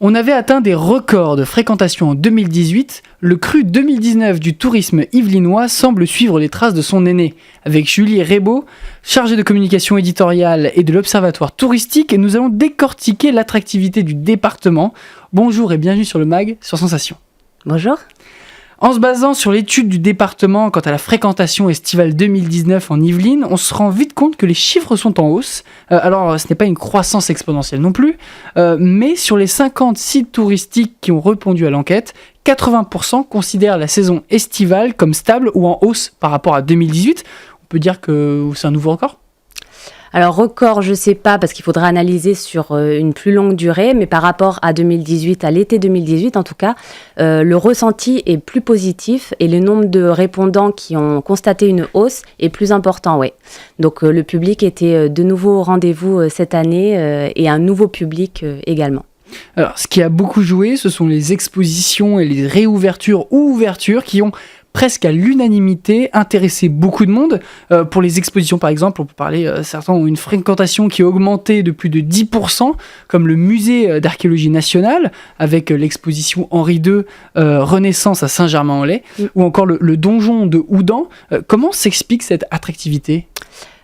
On avait atteint des records de fréquentation en 2018. Le cru 2019 du tourisme yvelinois semble suivre les traces de son aîné. Avec Julie Rebaud, chargée de communication éditoriale et de l'Observatoire touristique, nous allons décortiquer l'attractivité du département. Bonjour et bienvenue sur le MAG sur Sensation. Bonjour. En se basant sur l'étude du département quant à la fréquentation estivale 2019 en Yvelines, on se rend vite compte que les chiffres sont en hausse. Alors, ce n'est pas une croissance exponentielle non plus, mais sur les 50 sites touristiques qui ont répondu à l'enquête, 80% considèrent la saison estivale comme stable ou en hausse par rapport à 2018. On peut dire que c'est un nouveau record ? Alors record, je ne sais pas, parce qu'il faudra analyser sur une plus longue durée, mais par rapport à 2018, à l'été 2018 en tout cas, le ressenti est plus positif et le nombre de répondants qui ont constaté une hausse est plus important, oui. Donc le public était de nouveau au rendez-vous cette année et un nouveau public également. Alors, ce qui a beaucoup joué, ce sont les expositions et les réouvertures ou ouvertures qui ont presque à l'unanimité intéressé beaucoup de monde. Pour les expositions, par exemple, on peut parler, certains ont une fréquentation qui a augmenté de plus de 10%, comme le musée d'archéologie nationale, avec l'exposition Henri II, Renaissance à Saint-Germain-en-Laye, ou encore le donjon de Houdan. Comment s'explique cette attractivité ?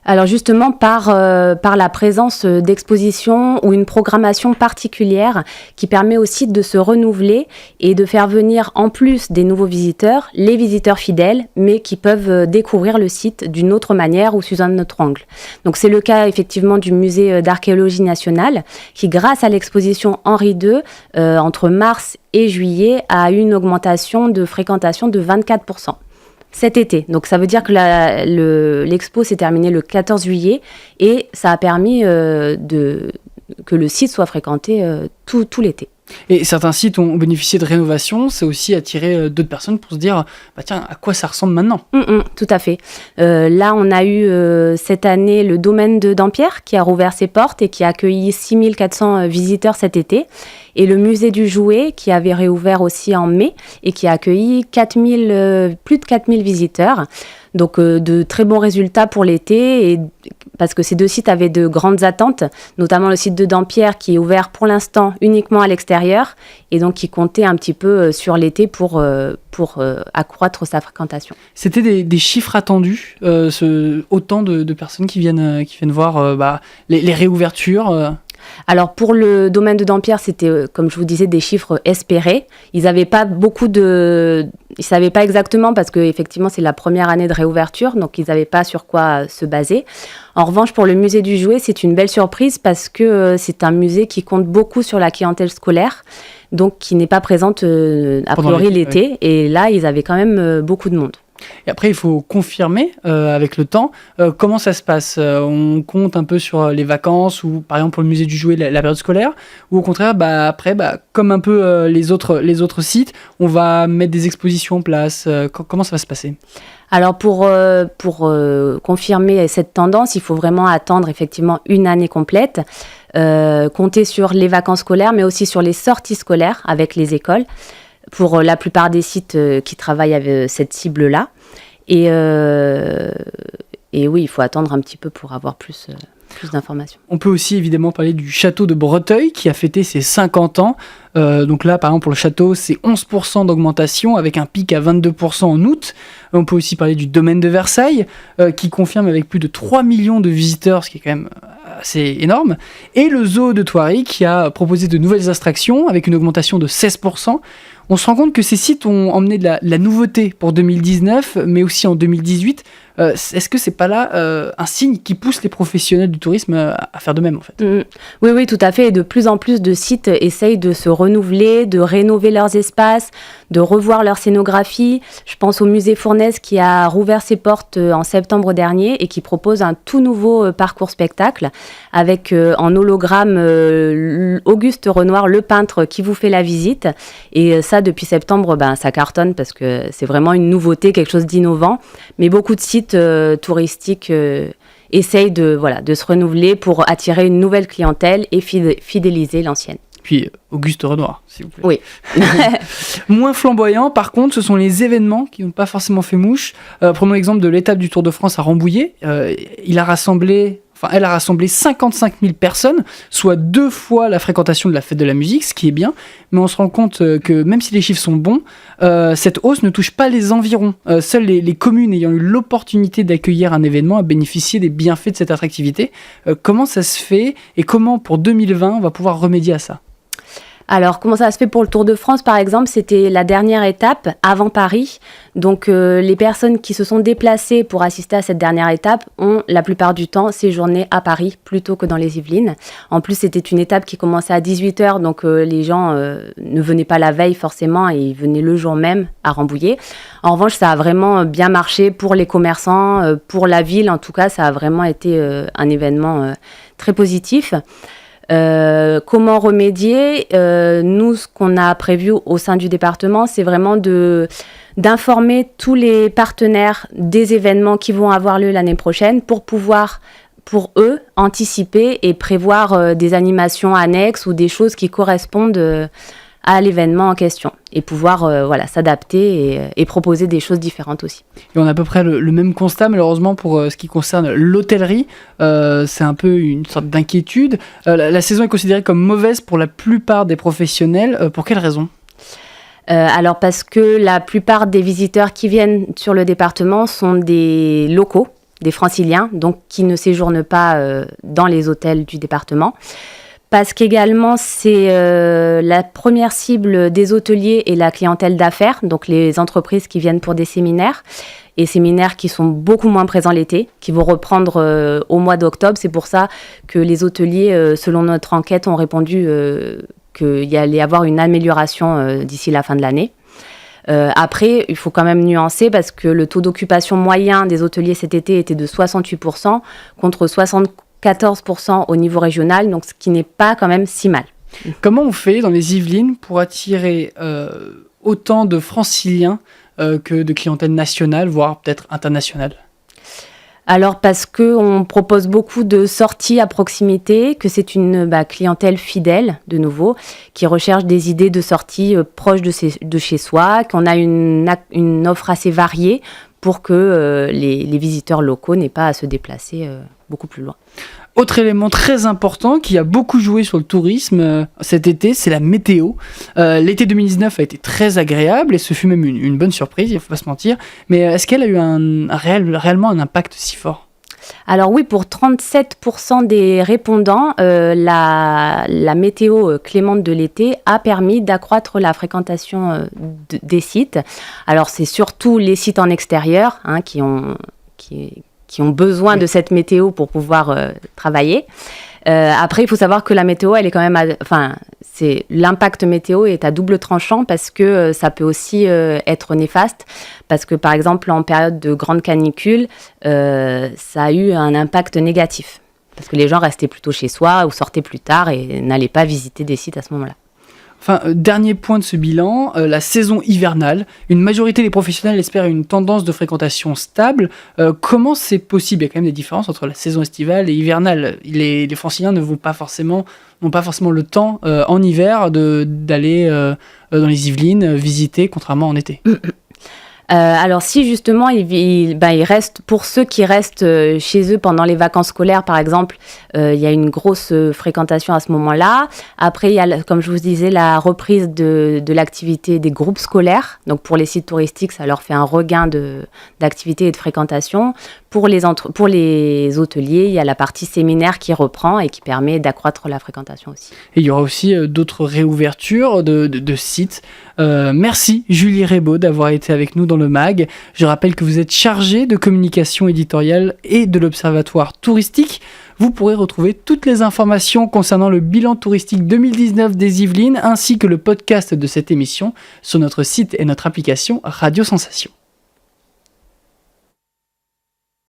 Alors justement par la présence d'expositions ou une programmation particulière qui permet aussi de se renouveler et de faire venir en plus des nouveaux visiteurs, les visiteurs fidèles, mais qui peuvent découvrir le site d'une autre manière ou sous un autre angle. Donc c'est le cas effectivement du musée d'archéologie nationale qui, grâce à l'exposition Henri II, entre mars et juillet, a eu une augmentation de fréquentation de 24%. Cet été. Donc ça veut dire que l'expo s'est terminée le 14 juillet et ça a permis que le site soit fréquenté tout l'été. Et certains sites ont bénéficié de rénovation, c'est aussi attiré d'autres personnes pour se dire bah tiens, à quoi ça ressemble maintenant ? Tout à fait. Là, on a eu cette année le domaine de Dampierre qui a rouvert ses portes et qui a accueilli 6400 visiteurs cet été. Et le musée du jouet qui avait réouvert aussi en mai et qui a accueilli plus de 4000 visiteurs. Donc de très bons résultats pour l'été, et parce que ces deux sites avaient de grandes attentes, notamment le site de Dampierre qui est ouvert pour l'instant uniquement à l'extérieur et donc qui comptait un petit peu sur l'été pour accroître sa fréquentation. C'était des chiffres attendus, autant de personnes qui viennent voir les réouvertures Alors pour le domaine de Dampierre, c'était comme je vous disais des chiffres espérés. Ils n'avaient pas ils savaient pas exactement parce que effectivement c'est la première année de réouverture, donc ils n'avaient pas sur quoi se baser. En revanche, pour le musée du jouet, c'est une belle surprise parce que c'est un musée qui compte beaucoup sur la clientèle scolaire, donc qui n'est pas présente a priori l'été. Oui. Et là, ils avaient quand même beaucoup de monde. Et après, il faut confirmer avec le temps comment ça se passe. On compte un peu sur les vacances ou, par exemple, pour le musée du jouet, la période scolaire, ou au contraire, après, comme un peu les autres sites, on va mettre des expositions en place. Comment ça va se passer ? Alors pour confirmer cette tendance, il faut vraiment attendre effectivement une année complète, compter sur les vacances scolaires, mais aussi sur les sorties scolaires avec les écoles, pour la plupart des sites qui travaillent avec cette cible-là. Et oui, il faut attendre un petit peu pour avoir plus d'informations. On peut aussi évidemment parler du château de Breteuil qui a fêté ses 50 ans. Donc là, par exemple, pour le château, c'est 11% d'augmentation avec un pic à 22% en août. On peut aussi parler du domaine de Versailles qui confirme avec plus de 3 millions de visiteurs, ce qui est quand même assez énorme. Et le zoo de Thoiry qui a proposé de nouvelles attractions avec une augmentation de 16%. On se rend compte que ces sites ont emmené de la nouveauté pour 2019, mais aussi en 2018. Est-ce que c'est pas là un signe qui pousse les professionnels du tourisme à faire de même en fait ? Oui, tout à fait. Et de plus en plus de sites essayent de se renouveler, de rénover leurs espaces, de revoir leur scénographie. Je pense au musée Fournaise qui a rouvert ses portes en septembre dernier et qui propose un tout nouveau parcours spectacle avec en hologramme Auguste Renoir, le peintre qui vous fait la visite. Et ça, depuis septembre, ça cartonne parce que c'est vraiment une nouveauté, quelque chose d'innovant. Mais beaucoup de sites touristiques essayent de se renouveler pour attirer une nouvelle clientèle et fidéliser l'ancienne. Puis Auguste Renoir, s'il vous plaît. Oui. Moins flamboyant, par contre, ce sont les événements qui n'ont pas forcément fait mouche. Prenons l'exemple de l'étape du Tour de France à Rambouillet. Il a rassemblé elle a rassemblé 55 000 personnes, soit 2 fois la fréquentation de la fête de la musique, ce qui est bien, mais on se rend compte que même si les chiffres sont bons, cette hausse ne touche pas les environs. Seules les communes ayant eu l'opportunité d'accueillir un événement a bénéficié des bienfaits de cette attractivité. Comment ça se fait et comment pour 2020 on va pouvoir remédier à ça ? Alors, comment ça se fait pour le Tour de France, par exemple? C'était la dernière étape avant Paris. Donc, les personnes qui se sont déplacées pour assister à cette dernière étape ont, la plupart du temps, séjourné à Paris plutôt que dans les Yvelines. En plus, c'était une étape qui commençait à 18h, donc les gens ne venaient pas la veille forcément et ils venaient le jour même à Rambouillet. En revanche, ça a vraiment bien marché pour les commerçants, pour la ville. En tout cas, ça a vraiment été un événement très positif. Comment remédier? Nous, ce qu'on a prévu au sein du département, c'est vraiment d'informer tous les partenaires des événements qui vont avoir lieu l'année prochaine pour pouvoir, pour eux, anticiper et prévoir des animations annexes ou des choses qui correspondent à l'événement en question et pouvoir s'adapter et proposer des choses différentes aussi. Et on a à peu près le même constat, malheureusement, pour ce qui concerne l'hôtellerie. C'est un peu une sorte d'inquiétude. La saison est considérée comme mauvaise pour la plupart des professionnels. Pour quelles raisons ? Alors parce que la plupart des visiteurs qui viennent sur le département sont des locaux, des franciliens, donc qui ne séjournent pas dans les hôtels du département. Parce qu'également, c'est la première cible des hôteliers et la clientèle d'affaires, donc les entreprises qui viennent pour des séminaires, et séminaires qui sont beaucoup moins présents l'été, qui vont reprendre au mois d'octobre. C'est pour ça que les hôteliers, selon notre enquête, ont répondu qu'il y allait avoir une amélioration d'ici la fin de l'année. Après, il faut quand même nuancer parce que le taux d'occupation moyen des hôteliers cet été était de 68% contre 74% au niveau régional, donc ce qui n'est pas quand même si mal. Comment on fait dans les Yvelines pour attirer autant de franciliens que de clientèle nationale, voire peut-être internationale ? Alors parce qu'on propose beaucoup de sorties à proximité, que c'est une clientèle fidèle, de nouveau, qui recherche des idées de sorties proches de chez soi, qu'on a une offre assez variée pour que les visiteurs locaux n'aient pas à se déplacer beaucoup plus loin. Autre élément très important qui a beaucoup joué sur le tourisme cet été, c'est la météo. L'été 2019 a été très agréable et ce fut même une bonne surprise, il ne faut pas se mentir. Mais est-ce qu'elle a eu réellement un impact si fort ? Alors oui, pour 37% des répondants, la météo clémente de l'été a permis d'accroître la fréquentation des sites. Alors c'est surtout les sites en extérieur qui ont besoin de cette météo pour pouvoir travailler. Après, il faut savoir que la météo, elle est quand même... l'impact météo est à double tranchant parce que ça peut aussi être néfaste. Parce que, par exemple, en période de grande canicule, ça a eu un impact négatif. Parce que les gens restaient plutôt chez soi ou sortaient plus tard et n'allaient pas visiter des sites à ce moment-là. Enfin, dernier point de ce bilan, la saison hivernale. Une majorité des professionnels espèrent une tendance de fréquentation stable. Comment c'est possible ? Il y a quand même des différences entre la saison estivale et hivernale. Les franciliens n'ont pas forcément le temps en hiver d'aller dans les Yvelines visiter, contrairement en été. Alors si justement il reste, pour ceux qui restent chez eux pendant les vacances scolaires par exemple, il y a une grosse fréquentation à ce moment-là. Après il y a, comme je vous disais, la reprise de l'activité des groupes scolaires. Donc pour les sites touristiques, ça leur fait un regain d'activité et de fréquentation. Pour les hôteliers, il y a la partie séminaire qui reprend et qui permet d'accroître la fréquentation aussi. Et il y aura aussi d'autres réouvertures de sites. Merci Julie Rebaud d'avoir été avec nous dans le MAG. Je rappelle que vous êtes chargée de communication éditoriale et de l'Observatoire touristique. Vous pourrez retrouver toutes les informations concernant le bilan touristique 2019 des Yvelines ainsi que le podcast de cette émission sur notre site et notre application Radio Sensation.